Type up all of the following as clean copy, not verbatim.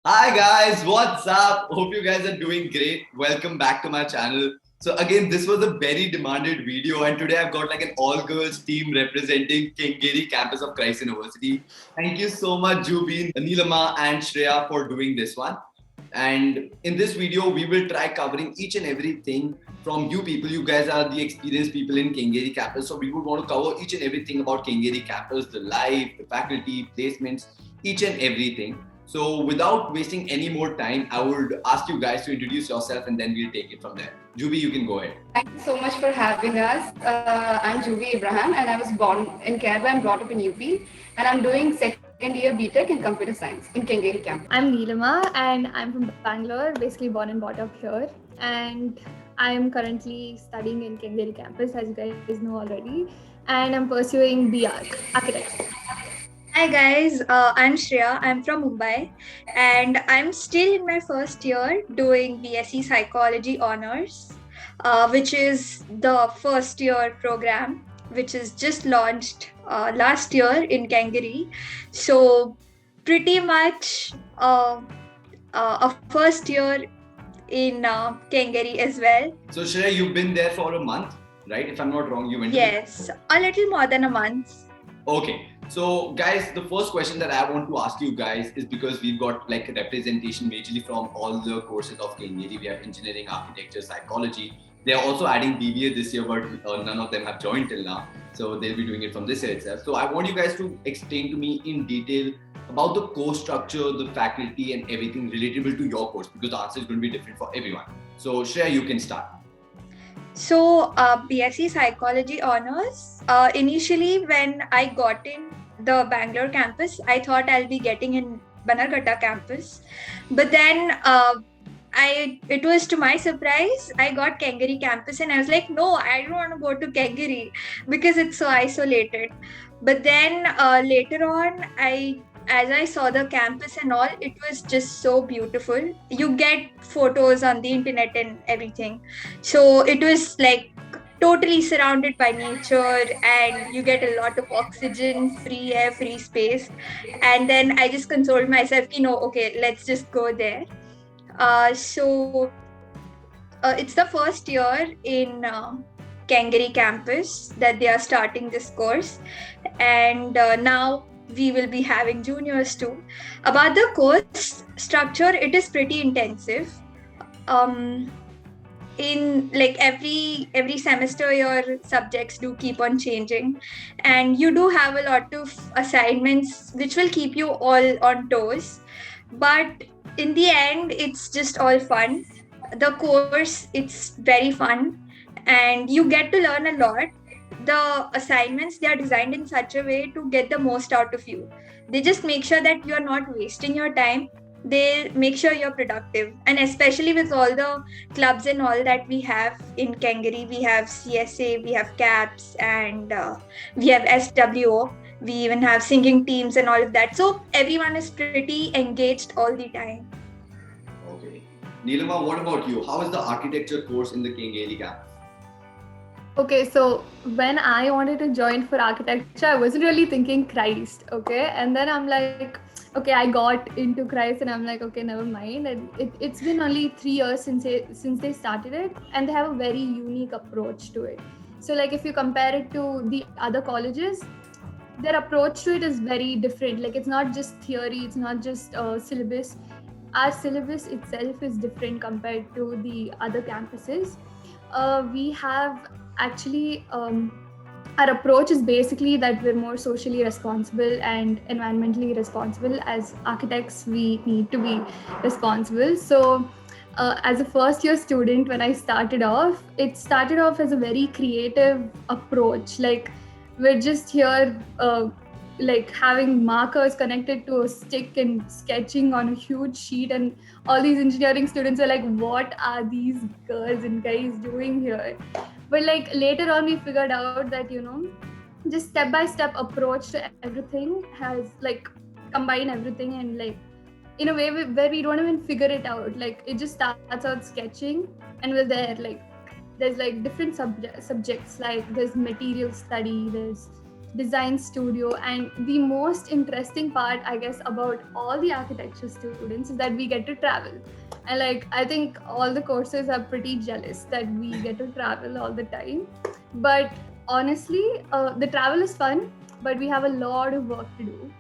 Hi guys, what's up? Hope you guys are doing great. Welcome back to my channel. So again, this was a very demanded video and today I've got like an all-girls team representing Kengeri Campus of Christ University. Thank you so much Juby, Neelama and Shreya for doing this one. And in this video, we will try covering each and everything from you people. You guys are the experienced people in Kengeri Campus. So we would want to cover each and everything about Kengeri Campus, the life, the faculty, placements, each and everything. So without wasting any more time, I would ask you guys to introduce yourself and then we'll take it from there. Juby, you can go ahead. Thank you so much for having us. I'm Juby Abraham and I was born in Kerala and brought up in UP. And I'm doing second year Btech in computer science in Kengeri Campus. I'm Neelama and I'm from Bangalore, basically born and brought up here. And I am currently studying in Kengeri Campus, as you guys know already. And I'm pursuing architecture. Hi guys, I'm Shreya. I'm from Mumbai and I'm still in my first year doing Bsc Psychology honors, which is the first year program which is just launched last year in Kengeri. So pretty much a first year in Kengeri as well. So Shreya, you've been there for a month, right? If I'm not wrong, you went Yes, a little more than a month. Okay. So guys, the first question that I want to ask you guys is because we've got like representation majorly from all the courses of Kengeri. We have engineering, architecture, psychology. They are also adding BBA this year, but none of them have joined till now. So they'll be doing it from this year itself. So I want you guys to explain to me in detail about the course structure, the faculty and everything relatable to your course because the answer is going to be different for everyone. So Shreya, you can start. So, Bsc Psychology honors. Initially, when I got in the Bangalore campus, I thought I'll be getting in Banarghatta campus, but then it was to my surprise, I got Kengeri campus, and I was like, no, I don't want to go to Kengeri because it's so isolated. But then later on, as I saw the campus and all, it was just so beautiful. You get photos on the internet and everything. So it was like totally surrounded by nature and you get a lot of oxygen, free air, free space. And then I just consoled myself, okay, let's just go there. So it's the first year in Kengeri campus that they are starting this course. And now we will be having juniors too. About the course structure, it is pretty intensive. In like every semester your subjects do keep on changing and you do have a lot of assignments which will keep you all on toes, but in the end it's just all fun. The course, it's very fun and you get to learn a lot. The assignments, they are designed in such a way to get the most out of you. They just make sure that you are not wasting your time. They make sure you're productive, and especially with all the clubs and all that we have in Kengeri, we have CSA, we have CAPS, and we have SWO. We even have singing teams and all of that. So everyone is pretty engaged all the time. Okay. Neelama, what about you? How is the architecture course in the Kengeri campus? Okay, so when I wanted to join for architecture, I wasn't really thinking Christ, okay? And then I'm like, okay, I got into Christ and I'm like, okay, never mind. And it's been only 3 years since they started it and they have a very unique approach to it. So like if you compare it to the other colleges, their approach to it is very different. Like it's not just theory, it's not just syllabus. Our syllabus itself is different compared to the other campuses. We have actually our approach is basically that we're more socially responsible and environmentally responsible. As architects, we need to be responsible. So as a first year student, when I started off, it started off as a very creative approach. Like we're just here like having markers connected to a stick and sketching on a huge sheet, and all these engineering students are like, what are these girls and guys doing here? But like later on we figured out that just step-by-step approach to everything has like combine everything, and like in a way where we don't even figure it out. Like it just starts out sketching and we're there. Like there's like different subjects, like there's material study, there's design studio. And the most interesting part, I guess, about all the architecture students is that we get to travel. And like, I think all the courses are pretty jealous that we get to travel all the time. But honestly, the travel is fun, but we have a lot of work to do.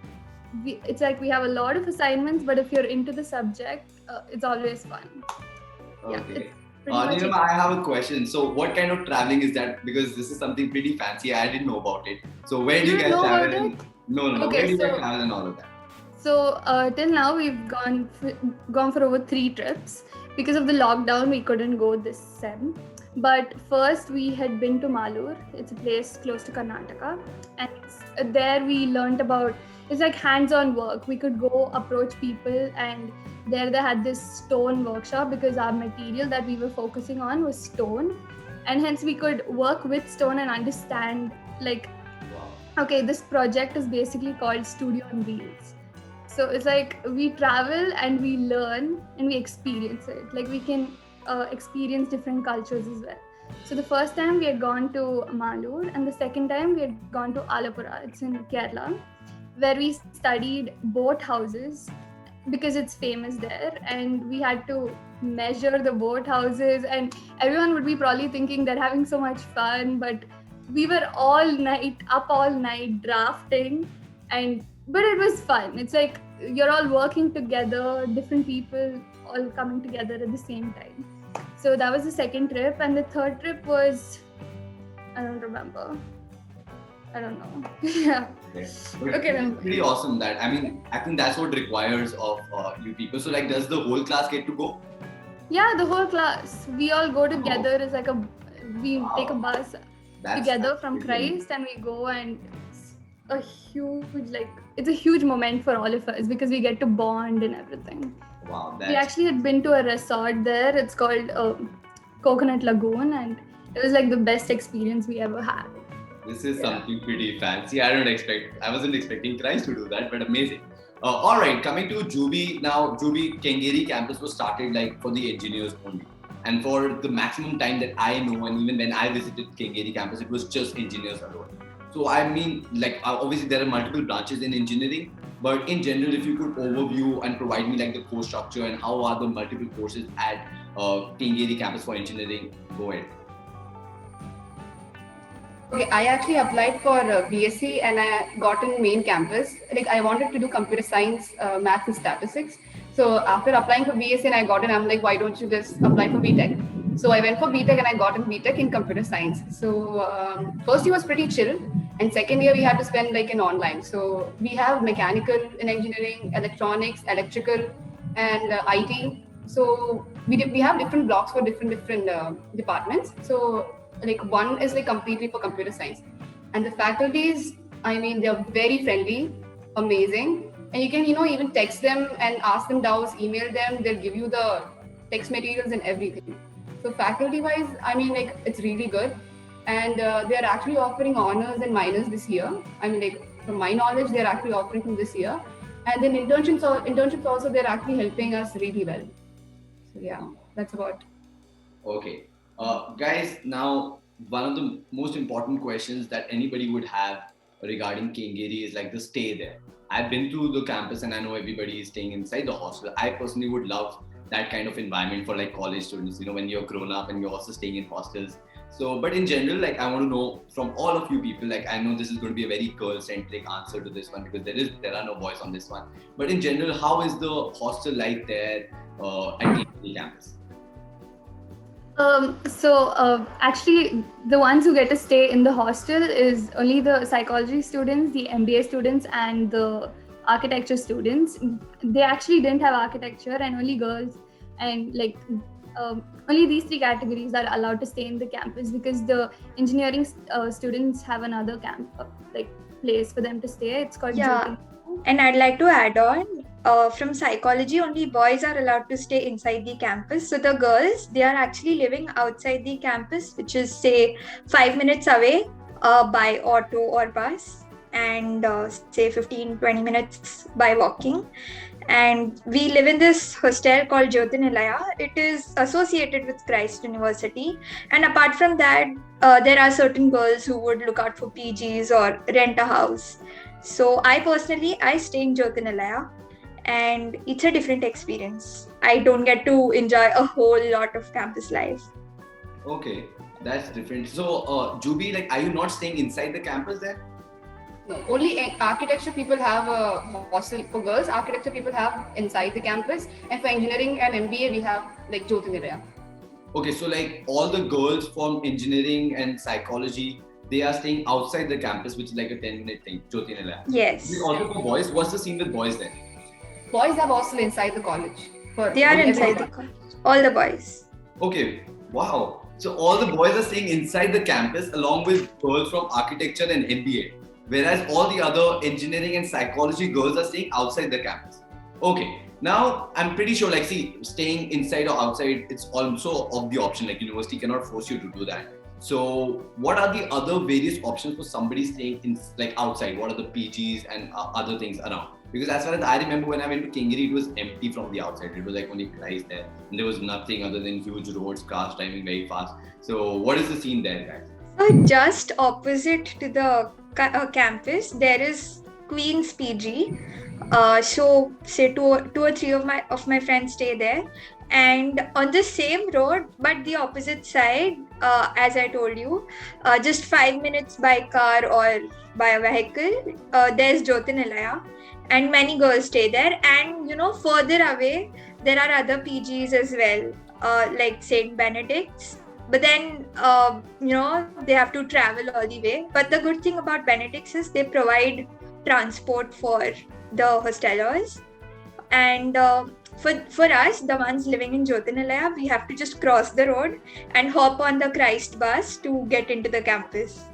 It's like we have a lot of assignments, but if you're into the subject, it's always fun. Yeah, Okay. it's pretty much Neelama, I have a question. So, what kind of traveling is that? Because this is something pretty fancy. I didn't know about it. So, where do you You guys know travel? about And, no. Okay, Where do you guys so- travel and all of that? So till now we've gone for over 3 trips. Because of the lockdown, we couldn't go this sem. But first we had been to Malur. It's a place close to Karnataka, and there we learned about, it's like hands-on work. We could go approach people, and there they had this stone workshop because our material that we were focusing on was stone, and hence we could work with stone and understand like, Wow. okay, this project is basically called Studio on Wheels. So it's like we travel and we learn and we experience it. Like we can experience different cultures as well. So the first time we had gone to Malur, and the second time we had gone to Alappuzha. It's in Kerala, where we studied boat houses because it's famous there, and we had to measure the boat houses, and everyone would be probably thinking they're having so much fun, but we were up all night drafting, but it was fun. It's like you're all working together, different people all coming together at the same time. So that was the second trip, and the third trip was, I don't remember. I don't know. Yeah. But Okay, it's then. pretty awesome that, I mean, I think that's what requires of you people. So, like, does the whole class get to go? Yeah, the whole class. We all go together. It's like we take a bus together from pretty amazing. Christ, and we go, and it's a huge moment for all of us because we get to bond and everything. Wow, We actually had been to a resort there. It's called Coconut Lagoon, and it was like the best experience we ever had. this is something pretty fancy. I wasn't expecting Christ to do that, but amazing. All right, coming to Juby. Now, Juby Kengeri Campus was started like for the engineers only. And for the maximum time that I know, and even when I visited Kengeri Campus, it was just engineers alone. So, I mean, like, obviously there are multiple branches in engineering, but in general, if you could overview and provide me like the course structure and how are the multiple courses at Kengeri Campus for engineering, go ahead. Okay, I actually applied for Bsc and I got in main campus. Like I wanted to do computer science, maths and statistics. So after applying for Bsc and I got in, I'm like, why don't you just apply for Btech? So I went for Btech and I got in Btech in computer science. So first year was pretty chill, and second year we had to spend like in online. So we have mechanical in engineering, electronics, electrical, and IT. So we have different blocks for different departments. So like one is like completely for computer science, and the faculties, I mean, they're very friendly, amazing, and you can even text them and ask them doubts, email them, they'll give you the text materials and everything. So faculty wise, I mean, like it's really good, and they're actually offering honors and minors this year. I mean, like from my knowledge, they're actually offering from this year, and then internships also they're actually helping us really well. So yeah, that's about. Okay. Guys, now one of the most important questions that anybody would have regarding Kengeri is like the stay there. I've been to the campus and I know everybody is staying inside the hostel. I personally would love that kind of environment for like college students, when you're grown up and you're also staying in hostels. So, but in general, like I want to know from all of you people, like I know this is going to be a very girl-centric answer to this one because there are no boys on this one. But in general, how is the hostel life there at Kengeri campus? Actually, the ones who get to stay in the hostel is only the psychology students, the MBA students, and the architecture students. They actually didn't have architecture, and only girls, and like only these 3 categories are allowed to stay in the campus because the engineering students have another place for them to stay. It's called Yeah. And I'd like to add on, from psychology, only boys are allowed to stay inside the campus. So the girls, they are actually living outside the campus, which is say 5 minutes away by auto or bus, and say 15-20 minutes by walking. And we live in this hostel called Jyotinilaya. It is associated with Christ University. And apart from that, there are certain girls who would look out for PGs or rent a house. So I stay in Jyotinilaya, and it's a different experience. I don't get to enjoy a whole lot of campus life. Okay, that's different. So, Juby, like, are you not staying inside the campus then? No, only architecture people have a hostel for girls. Architecture people have inside the campus, and for engineering and MBA we have like Jyotiniraya. Okay, so like all the girls from engineering and psychology, they are staying outside the campus, which is like a 10-minute thing, Jyotinilaya. Yes. Also for boys, what's the scene with boys then? Boys have hostel inside the college. They are inside the college. All the boys. Okay, wow. So all the boys are staying inside the campus along with girls from architecture and MBA, whereas all the other engineering and psychology girls are staying outside the campus. Okay, now I'm pretty sure, like, see, staying inside or outside, it's also of the option. Like, university cannot force you to do that. So, what are the other various options for somebody staying in, like, outside? What are the PGs and other things around? Because as far as I remember, when I went to Kengeri, it was empty from the outside. It was like only guys there, and there was nothing other than huge roads, cars driving very fast. So, what is the scene there, guys? So just opposite to the campus, there is Queen's PG. So say two or three of my friends stay there, and on the same road but the opposite side, as I told you, just 5 minutes by car or by a vehicle, there's Jyotinilaya, and many girls stay there. And further away there are other PGs as well, like St. Benedict's. But then, they have to travel all the way. But the good thing about Benedict's is they provide transport for the hostelers. And for us, the ones living in Jyotinilaya, we have to just cross the road and hop on the Christ bus to get into the campus.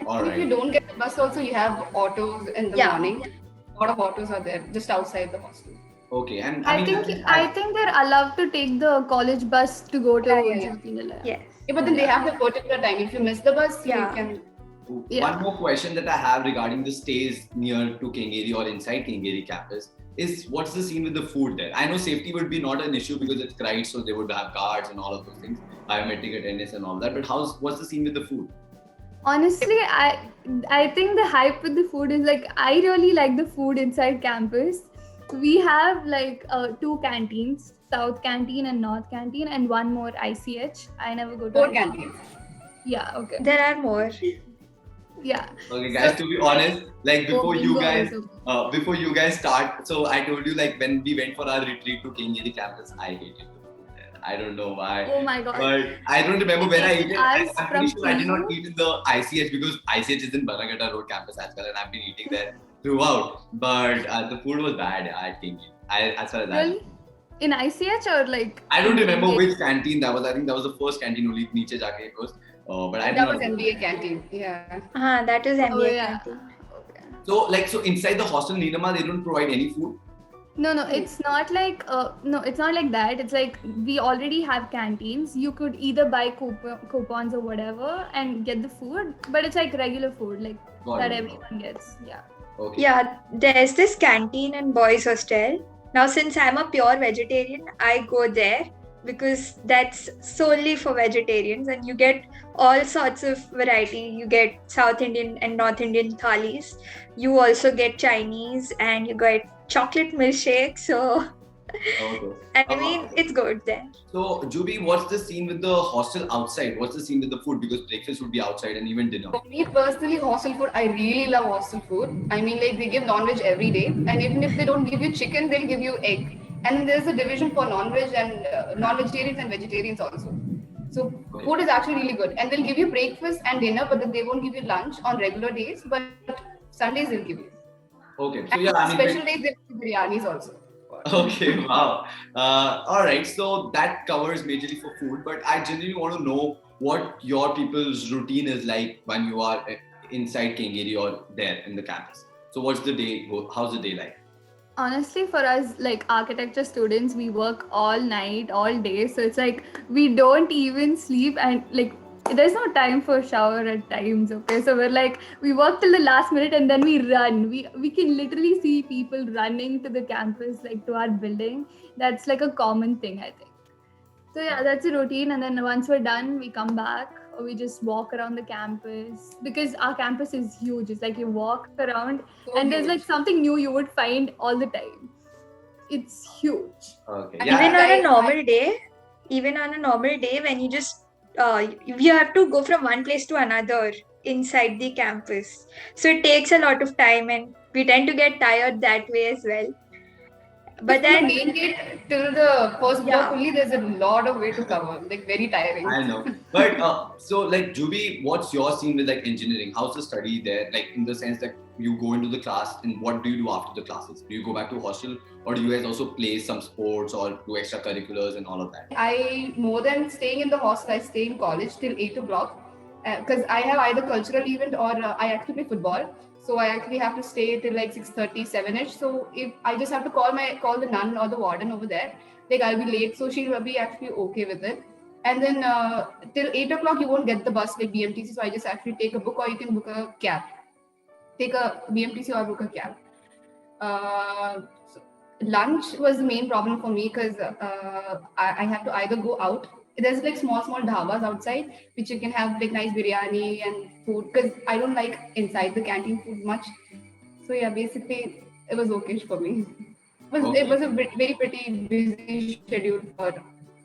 All If right. you don't get the bus, also you have autos in the morning. A lot of autos are there just outside the hostel. Okay, and I think they're allowed to take the college bus to go to Jyotinilaya. Yes. Yeah, but then they have the particular time. If you miss the bus, you can. One more question that I have regarding the stays near to Kengeri or inside Kengeri campus is, what's the scene with the food there? I know safety would be not an issue because it's Christ, so they would have guards and all of those things, biometric attendance and all that. But what's the scene with the food? Honestly, I think the hype with the food is like, I really like the food inside campus. We have like 2 canteens, South Canteen and North Canteen, and one more ICH. I never go to 4 ICH. canteens. Yeah, okay. There are more. Yeah. Okay, guys, to be honest, like before you guys start, so I told you, like, when we went for our retreat to Kengeri campus, I hated the food there. I don't know why. Oh my god. But I don't remember when I ate it. I'm pretty sure I did not PU. eat in the ICH because ICH is in Bangalore Road campus as well, and I've been eating there throughout. But the food was bad at Kengeri. As far as Really? In ICH or like? I don't remember which canteen that was. I think that was the first canteen only. Niche jaake it was. But I That was MBA canteen. Yeah. That is MBA Oh, yeah. canteen. Okay. So inside the hostel, Neelama, they don't provide any food. No, it's not like it's not like that. It's like we already have canteens. You could either buy coupons or whatever and get the food, but it's like regular food, like that everyone gets. Yeah. Okay. Yeah, there's this canteen in boys' hostel. Now, since I'm a pure vegetarian, I go there because that's solely for vegetarians, and you get all sorts of variety. You get South Indian and North Indian thalis. You also get Chinese, and you get chocolate milkshake. So, Okay. I mean, it's good there. So, Juby, what's the scene with the hostel outside? What's the scene with the food? Because breakfast would be outside and even dinner. For me personally, hostel food, I really love hostel food. I mean, like, they give non-veg every day, and even if they don't give you chicken, they'll give you egg. And there's a division for non-veg and non-vegetarians and vegetarians also. So food is actually really good, and they'll give you breakfast and dinner, but then they won't give you lunch on regular days. But Sundays they'll give you. Okay. So And yeah, I mean, special days they give biryanis also. okay, wow. All right, so that covers majorly for food, but I genuinely want to know what your people's routine is like when you are inside Kengeri or there in the campus. So what's the day? How's the day like? Honestly, for us, like architecture students, we work all night, all day. So it's like we don't even sleep, and like there's no time for shower at times. Okay, so we're like, we work till the last minute and then we run. We can literally see people running to the campus, like to our building. That's like a common thing, I think. So yeah, that's a routine. And then once we're done, we come back or we just walk around the campus, because our campus is huge. It's like you walk around and there's like something new you would find all the time. It's huge. Okay. Even Yeah. on a normal day, when you just you have to go from one place to another inside the campus, so it takes a lot of time, and we tend to get tired that way as well. But From the then main gate till the first block Yeah. only, there's a lot of way to cover. Like very tiring. I know. But so like Juby, what's your scene with like engineering? How's the study there? Like in the sense that you go into the class and what do you do after the classes? Do you go back to hostel or do you guys also play some sports or do extracurriculars and all of that? I, more than staying in the hostel, I stay in college till 8 o'clock because I have either cultural event or I actually play football. So I actually have to stay till like 6:30, 7ish. So if I just have to call the nun or the warden over there, like I'll be late. So she'll be actually okay with it. And then till 8 o'clock, you won't get the bus like BMTC. So I just actually take a book or you can book a cab. Take a BMTC or book a cab. So lunch was the main problem for me because I have to either go out. There's like small dhabas outside which you can have like nice biryani and food because I don't like inside the canteen food much. So yeah, basically it was okay for me. It was a very pretty busy schedule for,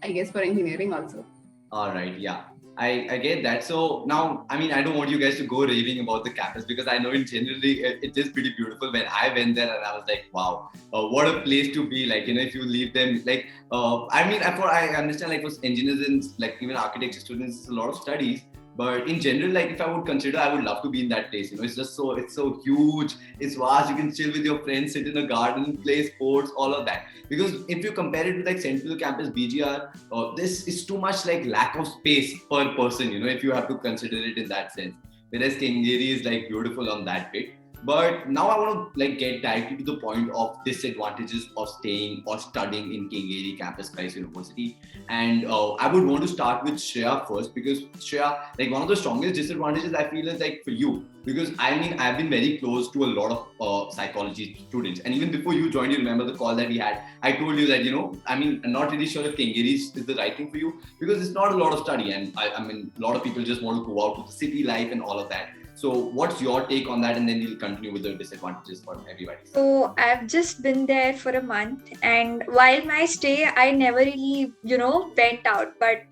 I guess, for engineering also. All right, yeah. I get that. So now, I mean, I don't want you guys to go raving about the campus because I know in generally it is pretty beautiful. When I went there and I was like, wow, what a place to be. Like, you know, if you leave them, like, I mean, I understand like for engineers and like even architecture students, it's a lot of studies. But in general, like if I would consider, I would love to be in that place. You know, it's so huge, it's vast. You can chill with your friends, sit in a garden, play sports, all of that. Because if you compare it with like Central Campus BGR, this is too much like lack of space per person. You know, if you have to consider it in that sense. Whereas Kengeri is like beautiful on that bit. But now I want to like get directly to the point of disadvantages of staying or studying in Kengeri Campus Christ University. And I would want to start with Shreya first because Shreya, like one of the strongest disadvantages I feel is like for you, because I mean, I've been very close to a lot of psychology students. And even before you joined, you remember the call that we had, I told you that, you know, I mean, I'm not really sure if Kengeri is the right thing for you because it's not a lot of study. And I mean, a lot of people just want to go out to the city life and all of that. So what's your take on that? And then we'll continue with the disadvantages for everybody. So I've just been there for a month, and while my stay, I never really, went out. But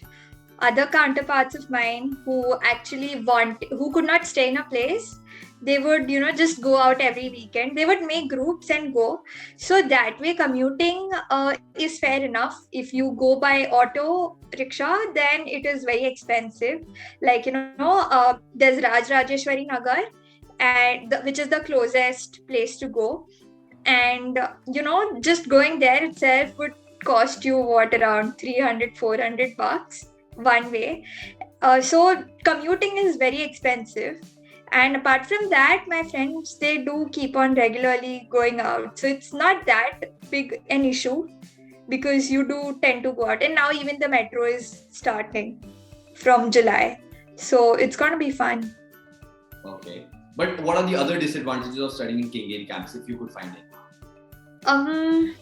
other counterparts of mine who actually who could not stay in a place, they would, just go out every weekend. They would make groups and go. So that way commuting is fair enough. If you go by auto rickshaw, then it is very expensive. Like, there's Rajrajeshwari Nagar, and which is the closest place to go. And, just going there itself would cost you around 300, 400 bucks one way. So commuting is very expensive. And apart from that, my friends, they do keep on regularly going out. So it's not that big an issue because you do tend to go out. And now even the metro is starting from July. So it's going to be fun. Okay. But what are the other disadvantages of studying in Kengeri campus if you could find it?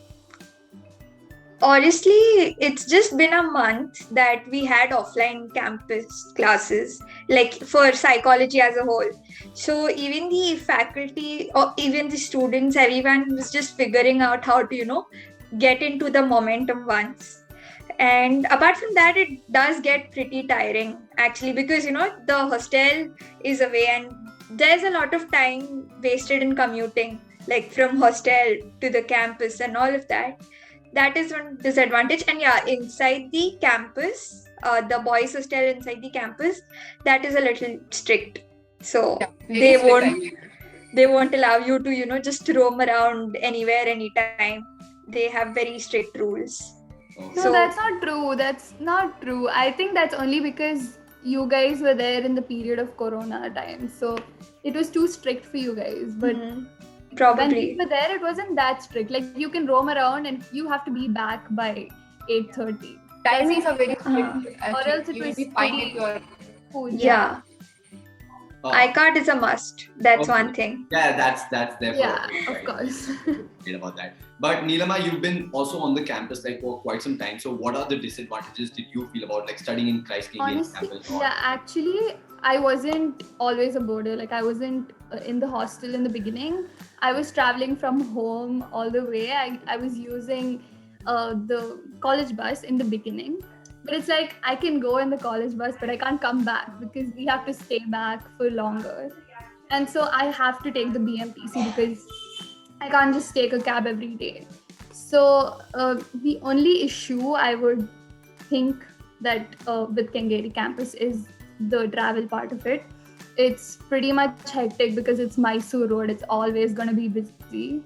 Honestly, it's just been a month that we had offline campus classes, like for psychology as a whole. So even the faculty or even the students, everyone was just figuring out how to, get into the momentum once. And apart from that, it does get pretty tiring actually because, the hostel is away and there's a lot of time wasted in commuting, like from hostel to the campus and all of that. That is one disadvantage. And yeah, inside the campus, the boys hostel inside the campus, that is a little strict. So they won't allow you to, just roam around anywhere, anytime. They have very strict rules. No, so, that's not true. That's not true. I think that's only because you guys were there in the period of Corona time. So it was too strict for you guys. But probably. When we were there, it wasn't that strict. Like you can roam around and you have to be back by 8:30. Timings are very strict. Or else it you was will be fine if you're Food. Yeah. iCard is a must. That's Okay. one thing. Yeah, that's there for Yeah, us, of right? course. Great about that. But Neelama, you've been also on the campus like for quite some time. So what are the disadvantages did you feel about like studying in Christ Kengeri Honestly, campus? yeah, actually, I wasn't always a boarder. Like, I wasn't in the hostel in the beginning. I was traveling from home all the way. I was using the college bus in the beginning. But it's like, I can go in the college bus, but I can't come back because we have to stay back for longer. And so I have to take the BMTC because I can't just take a cab every day. So the only issue I would think that with Kengeri campus is the travel part of it. It's pretty much hectic because it's Mysore Road. It's always going to be busy.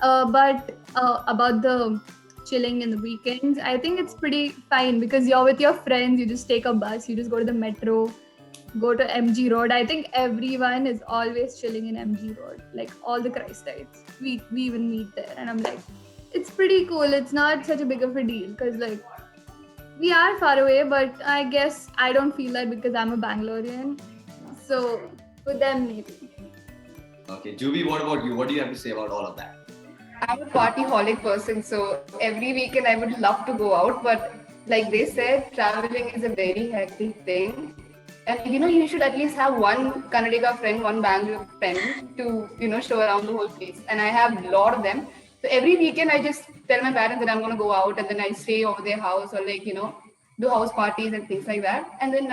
But about the chilling in the weekends, I think it's pretty fine because you're with your friends. You just take a bus. You just go to the metro, go to MG Road. I think everyone is always chilling in MG Road. Like all the Christites, we even meet there, and I'm like, it's pretty cool. It's not such a big of a deal because like we are far away, but I guess I don't feel that because I'm a Bangalorean. So for them, maybe. Okay, Juby, what about you? What do you have to say about all of that? I'm a party-holic person, so every weekend I would love to go out, but like they said, traveling is a very hectic thing. And you should at least have one Kannadiga friend, one Bangalore friend to, show around the whole place. And I have a lot of them. So every weekend I just tell my parents that I'm going to go out and then I stay over their house or like, do house parties and things like that. And then,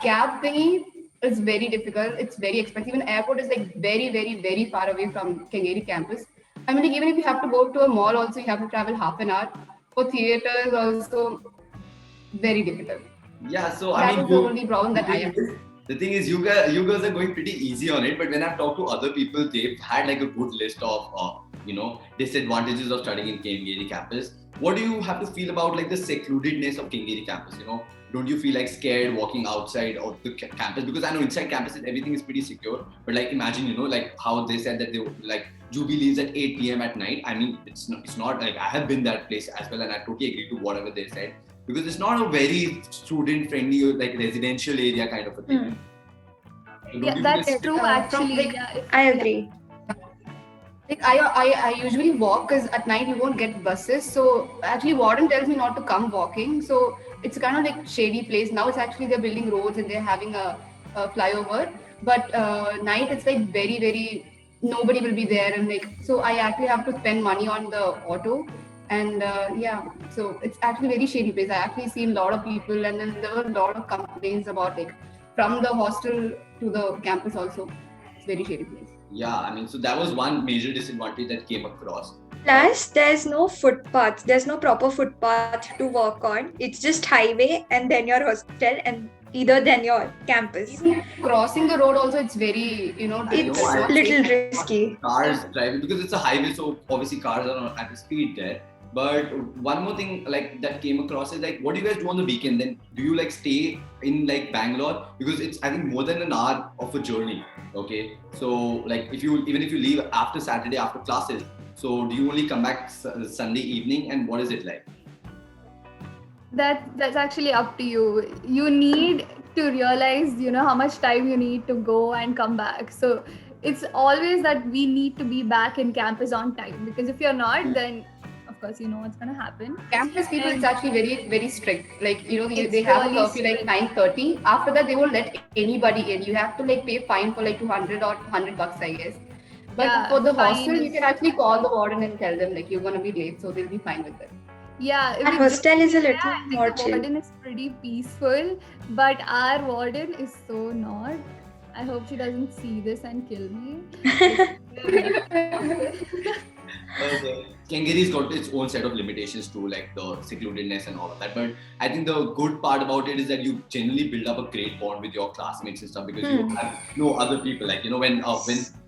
cab thingy is very difficult. It's very expensive. Even airport is like very, very, very far away from Kengeri campus. I mean, like, even if you have to go to a mall also, you have to travel half an hour. For theaters also, very difficult. Yeah, so That is the only problem that I have. The thing is, you girls are going pretty easy on it. But when I've talked to other people, they've had like a good list of disadvantages of studying in Kengeri campus. What do you have to feel about like the secludedness of Kengeri campus? Don't you feel like scared walking outside of the campus? Because I know inside campuses everything is pretty secure. But like imagine like how they said that they like Juby leaves at 8 p.m. at night. I mean, it's not like I have been that place as well, and I totally agree to whatever they said. Because it's not a very student-friendly like residential area kind of a thing. So Yeah, that's true actually. I agree. Like I usually walk because at night you won't get buses. So actually warden tells me not to come walking. So it's kind of like shady place. Now it's actually they're building roads and they're having a flyover. But night it's like very, very, nobody will be there. And like, so I actually have to spend money on the auto. And so it's actually very shady place. I actually seen a lot of people and then there were a lot of complaints about like from the hostel to the campus also. It's very shady place. Yeah, I mean, so that was one major disadvantage that came across. Plus, there's no footpath. There's no proper footpath to walk on. It's just highway and then your hostel and either then your campus. Even crossing the road also, it's very, It's I- little risky. Cars driving because it's a highway, so obviously cars are not at the speed there. But one more thing like that came across is like, what do you guys do on the weekend? Then do you like stay in like Bangalore because it's I think more than an hour of a journey. Okay, so like even if you leave after Saturday after classes, so do you only come back Sunday evening and what is it like? That's actually up to you. You need to realize, how much time you need to go and come back. So it's always that we need to be back in campus on time because if you're not, then of course you know what's gonna happen. Campus people, it's actually very, very strict. Like, It's they have really a curfew like 9:30. After that, they won't let anybody in. You have to like pay fine for like 200 or $100, I guess. But Yeah, for the fine hostel, you is- can actually call the warden and tell them like you're gonna be late, so they'll be fine with it. Yeah, And hostel is a little I think more the chill. warden is pretty peaceful, but our warden is so not. I hope she doesn't see this and kill me. Okay. Kengeri's got its own set of limitations too, like the secludedness and all of that. But I think the good part about it is that you generally build up a great bond with your classmates and stuff because you have no other people. Like when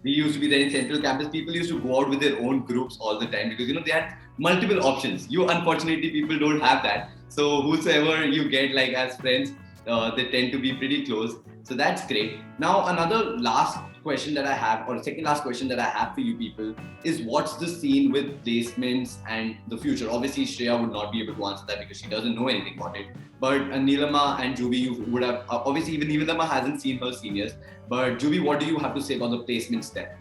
we used to be there in Central Campus, people used to go out with their own groups all the time because they had multiple options. You unfortunately people don't have that. So whosoever you get like as friends, they tend to be pretty close. So that's great. Now, another last question that I have, or second last question that I have for you people is, what's the scene with placements and the future? Obviously, Shreya would not be able to answer that because she doesn't know anything about it. But Neelama and Juby, you would have, obviously even Neelama hasn't seen her seniors. But Juby, what do you have to say about the placements there?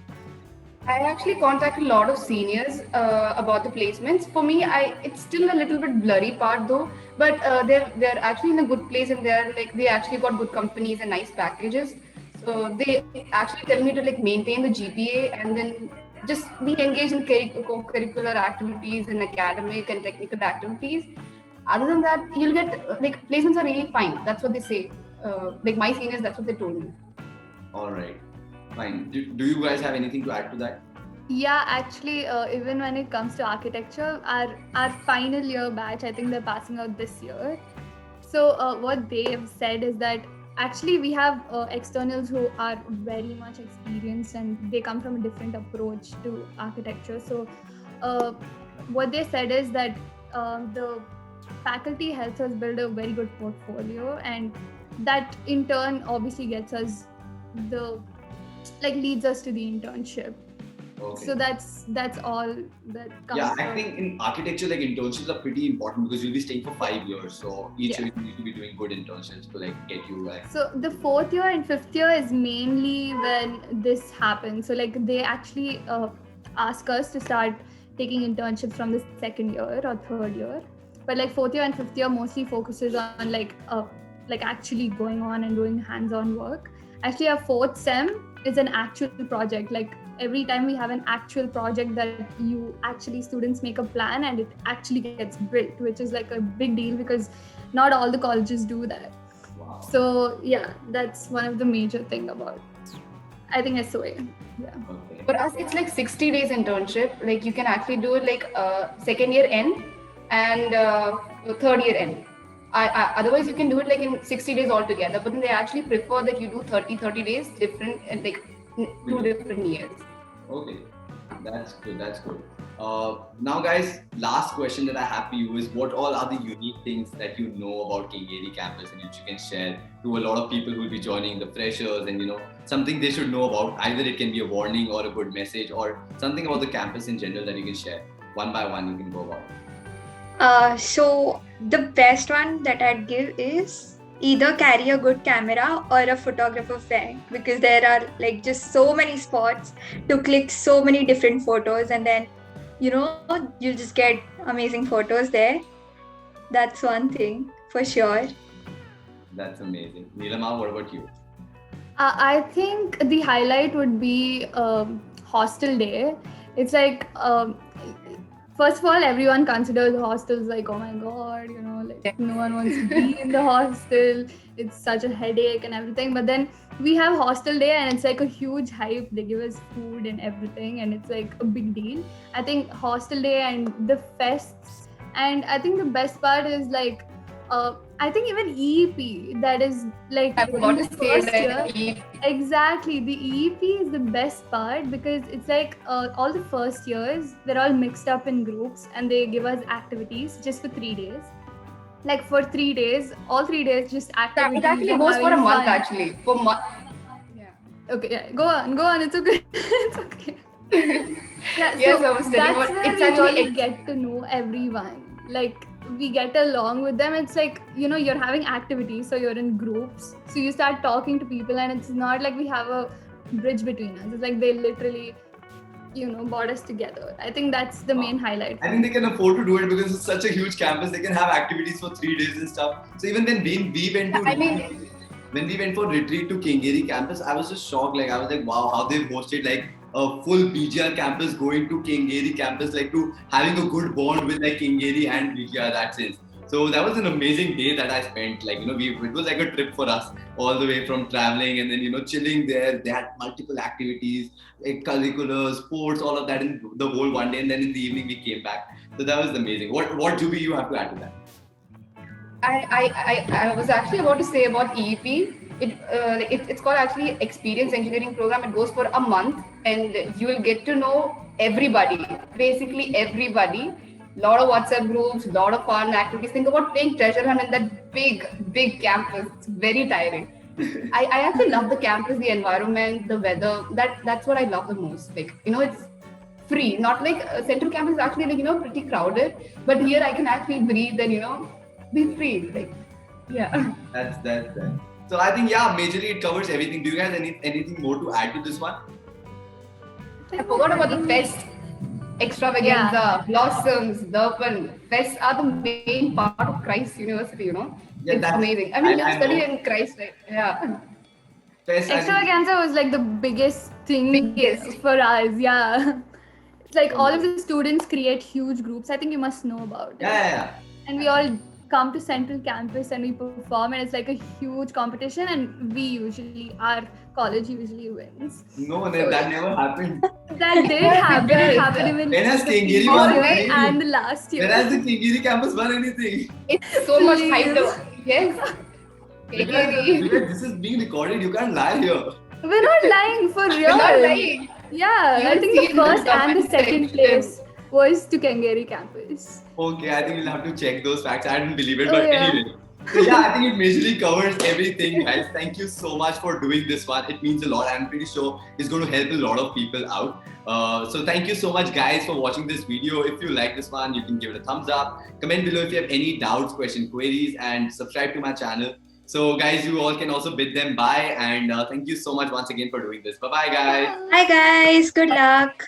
I actually contacted a lot of seniors about the placements. For me, it's still a little bit blurry part though, but they're actually in a good place, and they actually got good companies and nice packages. So they actually tell me to like maintain the GPA and then just be engaged in co-curricular activities and academic and technical activities. Other than that, you'll get like placements are really fine. That's what they say. Like my seniors, that's what they told me. All right, fine. Do you guys have anything to add to that? Yeah, actually, even when it comes to architecture, our final year batch, I think they're passing out this year. So what they have said is that actually we have externals who are very much experienced and they come from a different approach to architecture. So what they said is that the faculty helps us build a very good portfolio, and that in turn obviously gets us leads us to the internship. Okay. So that's all that comes. Yeah, I think in architecture, like internships are pretty important because you'll be staying for 5 years. So each year you need to be doing good internships to like get you like. So the 4th year and 5th year is mainly when this happens. So like they actually ask us to start taking internships from the 2nd year or 3rd year. But like 4th year and 5th year mostly focuses on like actually going on and doing hands-on work. Actually, our 4th sem is an actual project. Like every time we have an actual project that students make a plan and it actually gets built, which is like a big deal because not all the colleges do that. Wow. So yeah, that's one of the major thing about, I think, SOA. Yeah. Okay. For us, it's like 60 days internship. Like you can actually do it like 2nd year end and 3rd year end. Otherwise, you can do it like in 60 days altogether. But then they actually prefer that you do 30 days different and like 2 different years. Okay, that's good. That's good. Now, guys, last question that I have for you is, what all are the unique things that you know about Kengeri Campus and which you can share to a lot of people who will be joining, the freshers, and something they should know about? Either it can be a warning or a good message, or something about the campus in general that you can share. One by one, you can go about. So the best one that I'd give is either carry a good camera or a photographer friend, because there are like just so many spots to click so many different photos, and then you'll just get amazing photos there. That's one thing for sure. That's amazing. Neelama, what about you? I think the highlight would be hostel day. It's like first of all, everyone considers hostels like, oh my god, like no one wants to be in the hostel. It's such a headache and everything. But then we have hostel day and it's like a huge hype. They give us food and everything and it's like a big deal. I think hostel day and the fests. And I think the best part is like, I think even EEP, that is like I forgot to say that. Exactly, the EEP is the best part because it's like all the first years, they're all mixed up in groups and they give us activities just for 3 days. Like for 3 days, all 3 days just activities. It actually goes for a month actually. For month. Yeah. Okay, yeah, go on, it's okay. It's okay. Yeah, so yes, I was telling that's you, where it's we actually really get to know everyone. Like we get along with them. It's like, you're having activities, so you're in groups. So you start talking to people and it's not like we have a bridge between us. It's like they literally, brought us together. I think that's the main highlight. I think they can afford to do it because it's such a huge campus. They can have activities for 3 days and stuff. So even when we went to when we went for retreat to Kengeri Campus, I was just shocked. Like I was like, wow, how they've hosted like a full BGR campus going to Kengeri Campus, like to having a good bond with like Kengeri and BGR, that's it. So that was an amazing day that I spent. Like, it was like a trip for us all the way from traveling and then, chilling there. They had multiple activities, like curricular, sports, all of that in the whole one day. And then in the evening we came back. So that was amazing. What Juby you have to add to that? I was actually about to say about EEP. It's called actually Experience Engineering Program. It goes for a month and you will get to know everybody, basically everybody. Lot of WhatsApp groups, lot of fun activities. Think about playing treasure hunt in that big campus. It's very tiring. I actually love the campus, the environment, the weather. That's what I love the most. Like, it's free. Not like Central Campus is actually like, pretty crowded. But here I can actually breathe and, be free. Like, yeah. That's that. So I think majorly it covers everything. Do you guys anything more to add to this one? I forgot about the fest. Extravaganza, blossoms, Durban. Fests are the main part of Christ University, Yeah, it's that's- amazing. I mean, you I study know. in Christ, right? Yeah. Fest, I think- Extravaganza was like the biggest thing Biggest. for us. Yeah. It's like all of the students create huge groups. I think you must know about it. Yeah. And we all come to Central Campus and we perform, and it's like a huge competition, and our college usually wins. No, that never happened. That did happen. It happened even When has the Kengeri previous won year anything? and the last year. When has the Kengeri campus won anything? It's so much hyped Please. up. Yes. Because this is being recorded, you can't lie here. We're not lying, for real. We're not lying. Yeah, You I will think see the in the first and the comment second section. place was to Kengeri Campus. Okay, I think we'll have to check those facts. I didn't believe it, Oh, but yeah. anyway. So I think it majorly covers everything, guys. Thank you so much for doing this one. It means a lot. I'm pretty sure it's going to help a lot of people out. So thank you so much, guys, for watching this video. If you like this one, you can give it a thumbs up. Comment below if you have any doubts, questions, queries, and subscribe to my channel. So guys, you all can also bid them bye. And thank you so much once again for doing this. Bye-bye, guys. Hi guys, good luck.